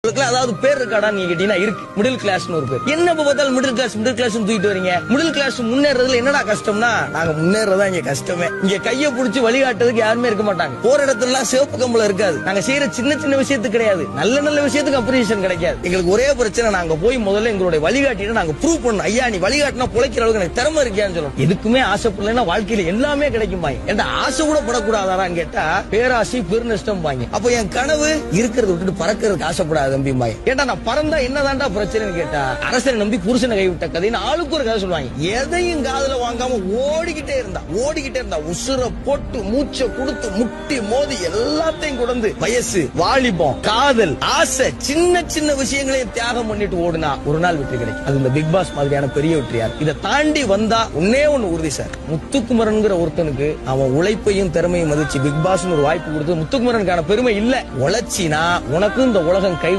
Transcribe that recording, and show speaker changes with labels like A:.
A: அதாவது பேர் இருக்காடா நீங்க கேட்டீங்கன்னா இருக்கு. மிடில் கிளாஸ்னு ஒரு பேர். என்ன பார்த்தாலும் மிடில் கிளாஸ் தூக்கிட்டு வரீங்க. மிடில் கிளாஸ் முன்னேறதுல என்னடா கஷ்டம்னா, நாங்க முன்னேறதா இங்க கஷ்டமே. இங்க கைய புடிச்சு வழிகாட்டுறதுக்கு யாருமே இருக்க மாட்டாங்க. போற இடத்துல சிவப்பு கம்பளம் இருக்காது. நாங்க செய்யற சின்ன சின்ன விஷயத்துக்கு கிடையாது, நல்ல நல்ல விஷயத்துக்கு அப்ரிசியேஷன் கிடைக்காது. எங்களுக்கு ஒரே பிரச்சனை, நாங்க போய் முதல்ல எங்களுடைய வழிகாட்டிட்டு நாங்க ப்ரூவ் பண்ணணும். ஐயா நீ வழிகாட்டினா பொழைக்கிற அளவுக்கு எனக்கு திறமை இருக்கியான்னு சொல்லணும். எதுக்குமே ஆசைப்படலைன்னா வாழ்க்கையில எல்லாமே கிடைக்கும் பாய். என்ற ஆசை கூட படக்கூடாதான்னு கேட்டா பேராசை பெருநஷ்டம் பாங்க. அப்ப என் கனவு இருக்கிறத விட்டுட்டு பறக்கிறதுக்கு ஆசைப்படாத தம்பி பாய். ஏண்டா நான் பறந்தா என்னதான்டா பிரச்சனைன்னு கேட்டா, அரசனை நம்பி புருஷனை கைவிட்ட கதைன்னு ஆளுக்கு ஒரு கதை சொல்லுவாங்க. எதையும் காதுல வாங்காம ஓடிக்கிட்டே இருந்தா உசுர போட்டு மூச்சை கொடுத்து முட்டி மோதி எல்லாத்தையும் கொடுத்து வயசு, வாலிபம், காதல், ஆசை, சின்ன சின்ன விஷயங்களையும் தியாகம் பண்ணிட்டு ஓடுனா ஒரு நாள் வெற்றி கிடைக்கும். அது இந்த பிக் பாஸ் மாதிரியான பெரிய வெற்றியார். இதை தாண்டி வந்தா ஒன்னே ஒண்ணு உறுதி சார், முத்துக்குமரன்ங்கிற ஒருத்தனுக்கு அவன் உழைப்பையும் திறமையும் மதிச்சு பிக் பாஸ் ஒரு வாய்ப்பு கொடுத்து முத்துக்குமரனுக்கான பெருமை இல்ல. உழைச்சினா உனக்கும் இந்த உலகம் கை